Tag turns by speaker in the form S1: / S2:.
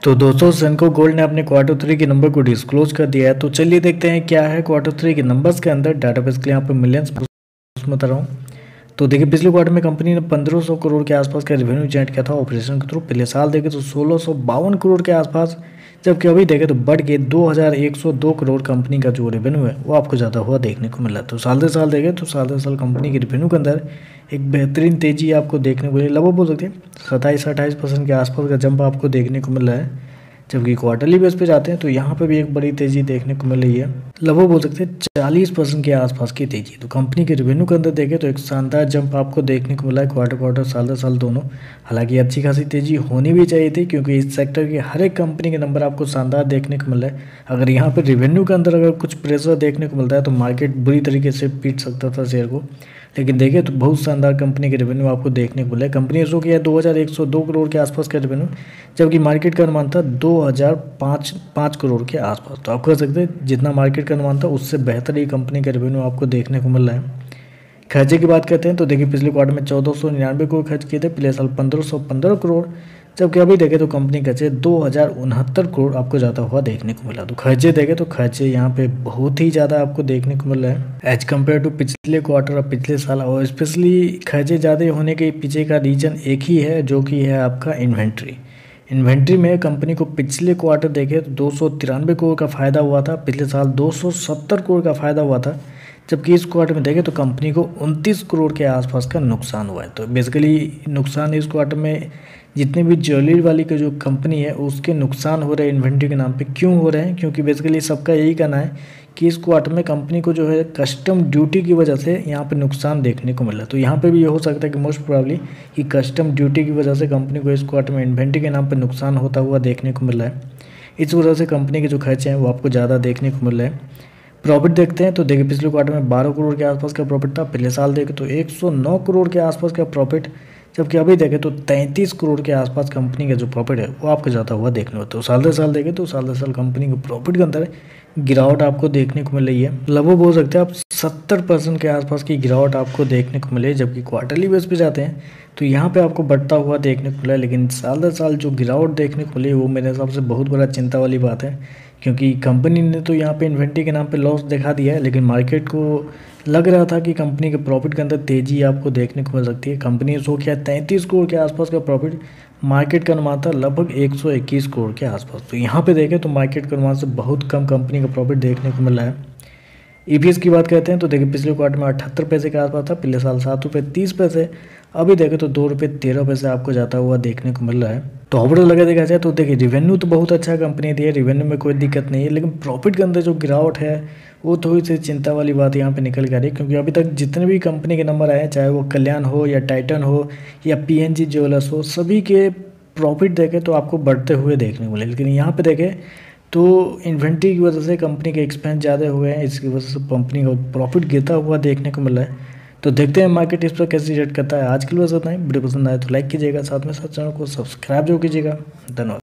S1: तो दोस्तों सेंको गोल्ड ने अपने क्वार्टर थ्री के नंबर को डिस्क्लोज कर दिया है। तो चलिए देखते हैं क्या है क्वार्टर थ्री के नंबर्स के अंदर। डाटाबेस के लिए यहाँ पे मिलियंस में बता रहा हूँ। तो देखिए पिछले क्वार्टर में कंपनी ने 1500 करोड़ के आसपास का रेवेन्यू जनरेट किया था ऑपरेशन के थ्रू। पिछले साल देखें तो 1652 करोड़ के आसपास, जबकि अभी देखें तो बढ़ के 2102 करोड़ कंपनी का जो रेवेन्यू है वो आपको ज़्यादा हुआ देखने को मिला। तो साल दर साल देखें तो साल दर साल कंपनी के रेवेन्यू के अंदर एक बेहतरीन तेजी आपको देखने को मिली। लगभग बोल सकते हैं 27-28% के आसपास का जंप आपको देखने को मिल रहा है। जबकि क्वार्टरली बेस पे जाते हैं तो यहाँ पे भी एक बड़ी तेजी देखने को मिल रही है। लगभग बोल सकते हैं 40% के आसपास की तेजी। तो कंपनी के रेवेन्यू के अंदर देखें तो एक शानदार जंप आपको देखने को मिला है क्वार्टर क्वार्टर साल दर साल दोनों। हालांकि अच्छी खासी तेजी होनी भी चाहिए थी, क्योंकि इस सेक्टर की हर एक कंपनी के नंबर आपको शानदार देखने को मिल रहा है। अगर यहाँ पर रेवेन्यू के अंदर अगर कुछ प्रेशर देखने को मिलता है तो मार्केट बुरी तरीके से पीट सकता था शेयर को। लेकिन देखिए तो बहुत शानदार कंपनी के रेवेन्यू आपको देखने को मिला है। कंपनी ने शो किया है 2102 करोड़ के आसपास का रेवेन्यू, जबकि मार्केट का अनुमान था 2005 करोड़ के आसपास। तो आप कह सकते हैं जितना मार्केट का अनुमान था उससे बेहतर ही कंपनी का रेवेन्यू आपको देखने को मिल रहा है। खर्चे की बात करते हैं तो देखिए पिछले क्वार्टर में 1499 करोड़ खर्च किए थे, पिछले साल 1515 करोड़, जबकि अभी देखें तो कंपनी खर्चे 2069 करोड़ आपको ज़्यादा हुआ देखने को मिला। तो खर्चे देखें तो खर्चे यहाँ पे बहुत ही ज़्यादा आपको देखने को मिल रहा है एज कम्पेयर टू पिछले क्वार्टर और पिछले साल। और स्पेशली खर्चे ज़्यादा होने के पीछे का रीज़न एक ही है, जो कि है आपका इन्वेंट्री में कंपनी को पिछले क्वार्टर देखें तो 293 करोड़ का फ़ायदा हुआ था, पिछले साल 270 करोड़ का फ़ायदा हुआ था, जबकि इस क्वार्टर में देखें तो कंपनी को 29 करोड़ के आसपास का नुकसान हुआ है। तो बेसिकली नुकसान इस क्वार्टर में जितने भी ज्वेलरी वाली का जो कंपनी है उसके नुकसान हो रहे हैं इन्वेंट्री के नाम पे। क्यों हो रहे हैं? क्योंकि बेसिकली सबका यही कहना है कि इस क्वार्टर में कंपनी को जो है कस्टम ड्यूटी की वजह से यहाँ पे नुकसान देखने को मिला। तो यहाँ पे भी ये हो सकता है कि मोस्ट प्रोबेबली कि कस्टम ड्यूटी की वजह से कंपनी को इस क्वार्टर में इन्वेंट्री के नाम पर नुकसान होता हुआ देखने को मिल रहा है। इस वजह से कंपनी के जो खर्चे हैं वो आपको ज़्यादा देखने को मिल रहे हैं। प्रॉफिट देखते हैं तो देखिए पिछले क्वार्टर में 12 करोड़ के आसपास का प्रॉफिट था, पिछले साल देखें तो 109 करोड़ के आसपास का प्रॉफिट, जबकि अभी देखें तो 33 करोड़ के आसपास कंपनी का जो प्रॉफिट है वो आपको ज़्यादा हुआ देखने को। तो साल दर साल देखें तो साल दर साल कंपनी के प्रॉफिट के अंदर गिरावट आपको देखने को मिल रही है। लगभग बोल सकते हैं आप 70% के आसपास की गिरावट आपको देखने को मिले। जबकि क्वार्टरली बेस पे जाते हैं तो यहाँ पे आपको बढ़ता हुआ देखने को मिला है। लेकिन साल दर साल जो गिरावट देखने को मिली वो मेरे हिसाब से बहुत बड़ा चिंता वाली बात है, क्योंकि कंपनी ने तो यहाँ पे इन्वेंट्री के नाम पे लॉस दिखा दिया है, लेकिन मार्केट को लग रहा था कि कंपनी के प्रॉफिट के अंदर तेज़ी आपको देखने को मिल सकती है। कंपनी ने शो किया 33 करोड़ के आसपास का प्रॉफिट, मार्केट का अनुमान था लगभग 121 करोड़ के आसपास। तो यहाँ पे देखें तो मार्केट के अनुमान से बहुत कम कंपनी का प्रॉफिट देखने को मिल रहा है। ईपीएस की बात करते हैं तो देखिए पिछले क्वार्टर में 78 पैसे के आसपास था, पिछले साल 7 रुपये 30 पैसे, अभी देखें तो 2 रुपये 13 पैसे आपको जाता हुआ देखने को मिल रहा है। तो ओवरऑल लगा देखा जाए तो देखिए रेवेन्यू तो बहुत अच्छा कंपनी दी है, रेवेन्यू में कोई दिक्कत नहीं है, लेकिन प्रॉफिट के अंदर जो गिरावट है वो थोड़ी सी चिंता वाली बात यहाँ पे निकल के आ रही है। क्योंकि अभी तक जितने भी कंपनी के नंबर आए हैं, चाहे वो कल्याण हो या टाइटन हो या पीएनजी ज्वेलर्स हो, सभी के प्रॉफिट देखें तो आपको बढ़ते हुए देखने को मिले। लेकिन यहाँ पे देखें तो इन्वेंट्री की वजह से कंपनी के एक्सपेंस ज़्यादा हुए हैं, इसकी वजह से कंपनी का प्रॉफिट गिरता हुआ देखने को मिला है। तो देखते हैं मार्केट इस पर कैसे रिएक्ट करता है। आज के लिए बस इतना ही। वीडियो पसंद आए तो लाइक कीजिएगा, साथ में साथ चैनल को सब्सक्राइब जरूर कीजिएगा। धन्यवाद।